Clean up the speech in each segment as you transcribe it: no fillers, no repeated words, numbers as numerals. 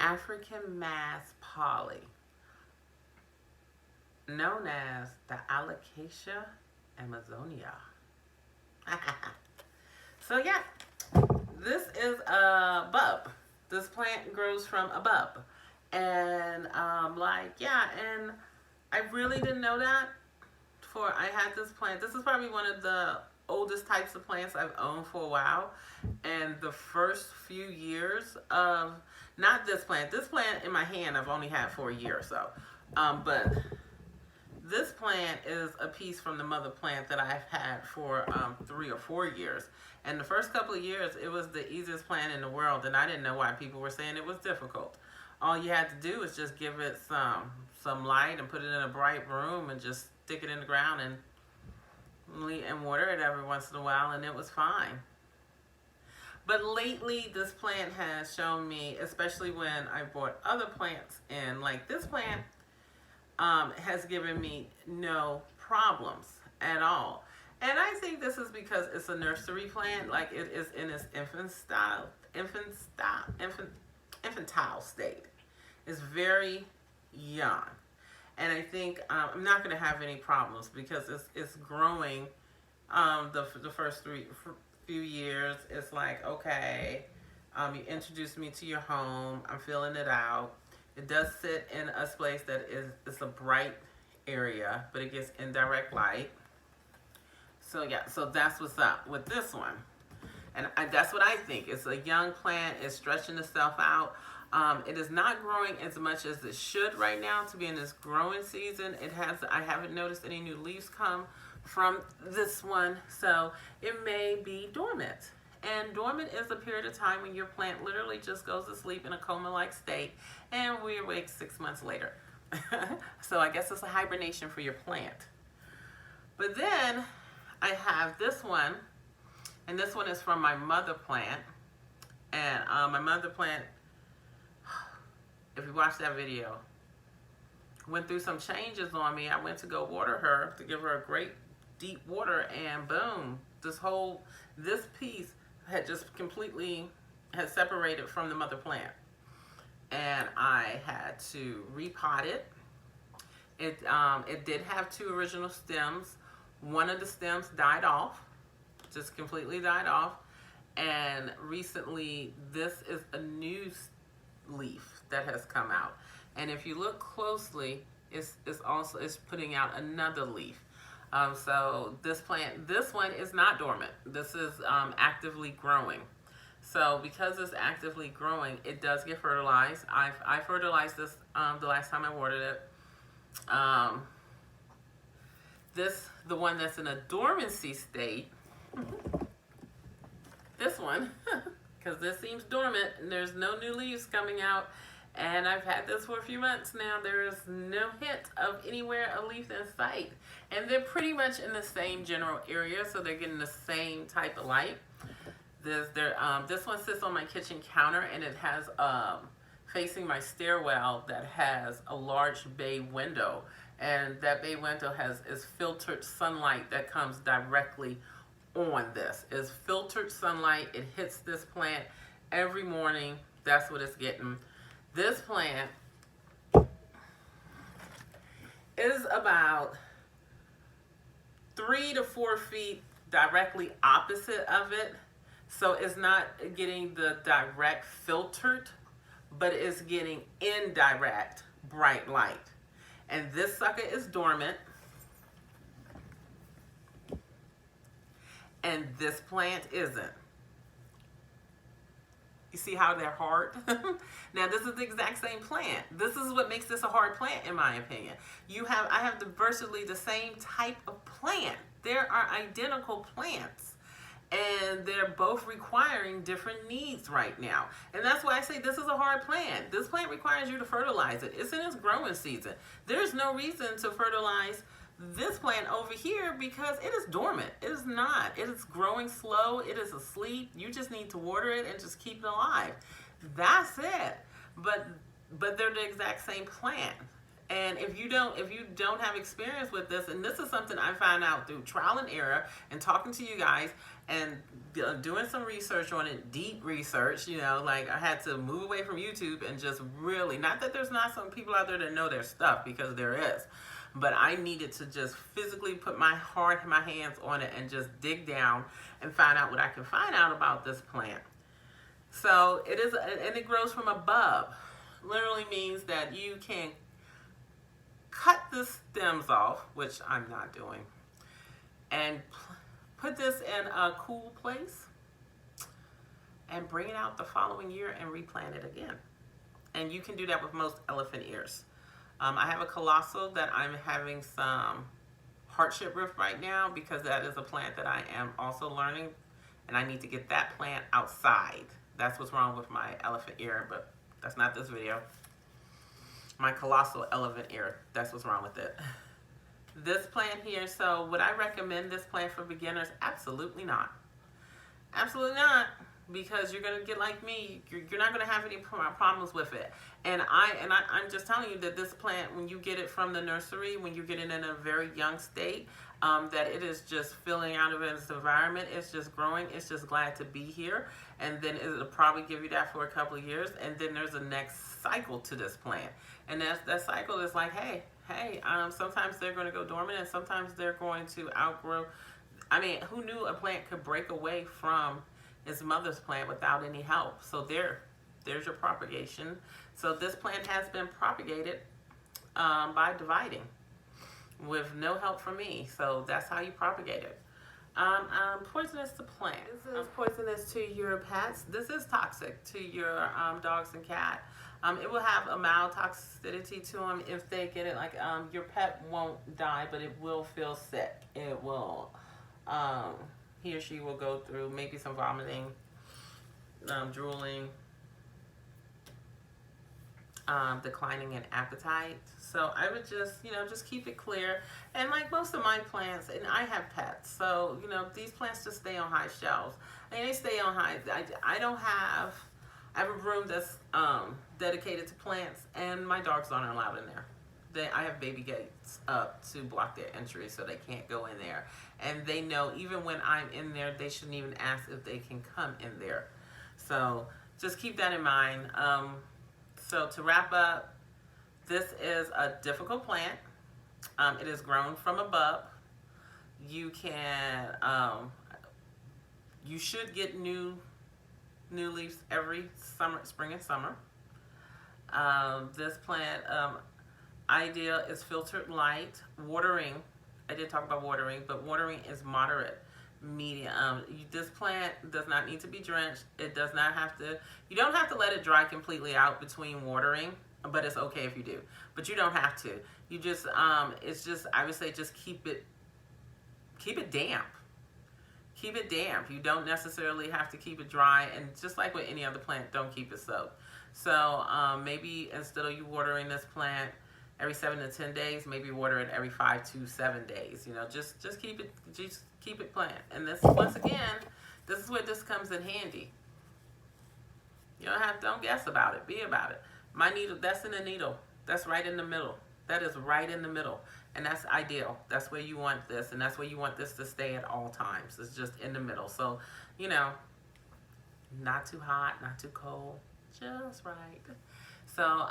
African mass poly, known as the Alocasia amazonia. So yeah, this is a bulb. This plant grows from a bulb. And and I really didn't know that before I had this plant. This is probably one of the oldest types of plants I've owned for a while. And the first few years of, not this plant in my hand I've only had for a year or so. But this plant is a piece from the mother plant that I've had for 3 or 4 years. And the first couple of years, it was the easiest plant in the world, and I didn't know why people were saying it was difficult. All you had to do was just give it some light and put it in a bright room and just stick it in the ground and water it every once in a while, and it was fine. But lately, this plant has shown me, especially when I brought other plants in, like this plant, has given me no problems at all. And I think this is because it's a nursery plant, like it is in its infantile state. It's very young. And I think I'm not going to have any problems because it's growing the first few years. It's like, okay, you introduced me to your home. I'm filling it out. It does sit in a place that is a bright area, but it gets indirect light. So yeah, so that's what's up with this one. And that's what I think. It's a young plant. It's stretching itself out. It is not growing as much as it should right now to be in this growing season. I haven't noticed any new leaves come from this one, so it may be dormant. And dormant is a period of time when your plant literally just goes to sleep in a coma-like state, and we awake 6 months later. So I guess it's a hibernation for your plant. But then I have this one, and this one is from my mother plant. And my mother plant, if you watch that video, went through some changes on me. I went to go water her to give her a great deep water, and boom, this piece had just completely separated from the mother plant, and I had to repot it. It did have 2 original stems. One of the stems died off, just completely died off, and recently this is a new leaf that has come out. And if you look closely, it's putting out another leaf. So this one is not dormant. This is actively growing. So because it's actively growing, it does get fertilized. I fertilized this the last time I watered it. The one that's in a dormancy state, this one, because this seems dormant and there's no new leaves coming out. And I've had this for a few months now. There is no hint of anywhere a leaf in sight. And they're pretty much in the same general area, so they're getting the same type of light. This one sits on my kitchen counter, and it has facing my stairwell that has a large bay window. And that bay window is filtered sunlight that comes directly on this. It's filtered sunlight. It hits this plant every morning. That's what it's getting. This plant is about 3 to 4 feet directly opposite of it. So it's not getting the direct filtered, but it's getting indirect bright light. And this sucker is dormant. And this plant isn't. You see how they're hard? Now, this is the exact same plant. This is what makes this a hard plant, in my opinion. I have virtually the same type of plant. There are identical plants, and they're both requiring different needs right now. And that's why I say this is a hard plant. This plant requires you to fertilize it. It's in its growing season. There's no reason to fertilize this plant over here because it is dormant. It is not. It is growing slow. It is asleep. You just need to water it and just keep it alive. That's it. But they're the exact same plant. And if you don't have experience with this, and this is something I found out through trial and error and talking to you guys and doing some research on it, deep research, like I had to move away from YouTube and just really, not that there's not some people out there that know their stuff, because there is, but I needed to just physically put my hands on it and just dig down and find out what I can find out about this plant. So it is, and it grows from above. Literally means that you can cut the stems off, which I'm not doing, and put this in a cool place and bring it out the following year and replant it again. And you can do that with most elephant ears. I have a colossal that I'm having some hardship with right now, because that is a plant that I am also learning, and I need to get that plant outside. That's what's wrong with my elephant ear, but that's not this video. My colossal elephant ear, that's what's wrong with it. This plant here, so would I recommend this plant for beginners? Absolutely not. Absolutely not, because you're gonna get like me. You're not gonna have any problems with it. And I'm just telling you that this plant, when you get it from the nursery, when you get it in a very young state, that it is just filling out of its environment. It's just growing. It's just glad to be here. And then it'll probably give you that for a couple of years. And then there's a next cycle to this plant. And that cycle is like, hey, sometimes they're going to go dormant, and sometimes they're going to outgrow. I mean, who knew a plant could break away from its mother's plant without any help? So there's your propagation. So this plant has been propagated by dividing with no help from me. So that's how you propagate it. Poisonous to plants. This is poisonous to your pets. This is toxic to your dogs and cat. It will have a mild toxicity to them if they get it. Like your pet won't die, but it will feel sick. It will, he or she will go through maybe some vomiting, drooling, declining in appetite. So I would just keep it clear. And like most of my plants, and I have pets, so these plants just stay on high shelves. I mean, they stay on high. I have a room that's dedicated to plants, and my dogs aren't allowed in there. I have baby gates up to block their entry, so they can't go in there. And they know even when I'm in there, they shouldn't even ask if they can come in there. So just keep that in mind. So to wrap up, this is a difficult plant. It is grown from above. You can, you should get new leaves every spring and summer. This plant, ideal is filtered light. Watering, I did talk about watering, but watering is moderate, medium. This plant does not need to be drenched. It does not have to, you don't have to let it dry completely out between watering, but it's okay if you do. But you don't have to. You just, it's just, I would say just keep it damp. Keep it damp. You don't necessarily have to keep it dry, and just like with any other plant, don't keep it soaked. So maybe instead of you watering this plant every 7 to 10 days, maybe water it every 5 to 7 days. Just keep it plant. And this, once again, this is where this comes in handy. You don't guess about it. Be about it. My needle, that's in the needle. That's right in the middle. That is right in the middle. And that's ideal. That's where you want this, and that's where you want this to stay at all times. It's just in the middle. So, not too hot, not too cold, just right. So,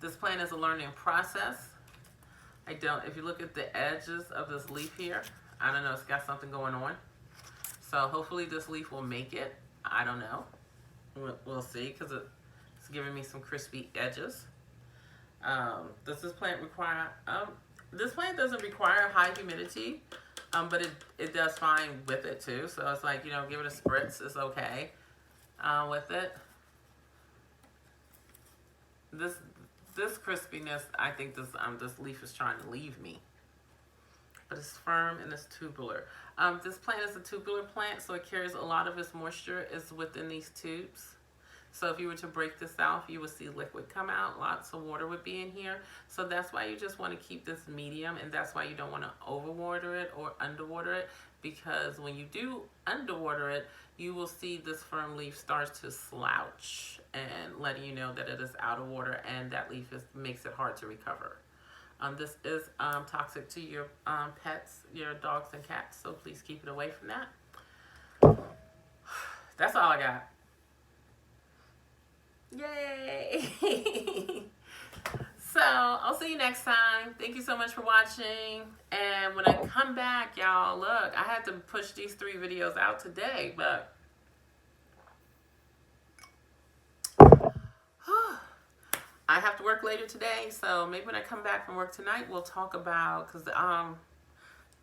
this plant is a learning process. If you look at the edges of this leaf here, I don't know, it's got something going on. So hopefully this leaf will make it. I don't know. We'll see, because it's giving me some crispy edges. Does this plant require, this plant doesn't require high humidity, but it does fine with it too. So it's like, give it a spritz, it's okay with it. This crispiness, I think this leaf is trying to leave me. But it's firm and it's tubular. This plant is a tubular plant, so it carries a lot of its moisture is within these tubes. So if you were to break this out, you would see liquid come out. Lots of water would be in here. So that's why you just want to keep this medium, and that's why you don't want to overwater it or underwater it, because when you do underwater it, you will see this firm leaf starts to slouch and letting you know that it is out of water, and that leaf makes it hard to recover. This is toxic to your pets, your dogs and cats, so please keep it away from that. That's all I got. Yay! So, I'll see you next time. Thank you so much for watching. And when I come back, y'all, look, I had to push these 3 videos out today, but I have to work later today, so maybe when I come back from work tonight, we'll talk about, because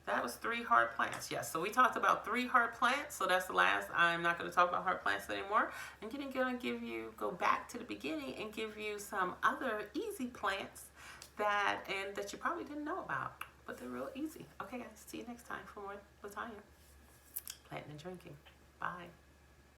that was 3 hard plants. Yes, so we talked about 3 hard plants, so that's the last. I'm not going to talk about hard plants anymore. I'm going to go back to the beginning and give you some other easy plants that you probably didn't know about, but they're real easy. Okay, guys, see you next time for more Latanya. Planting and drinking. Bye.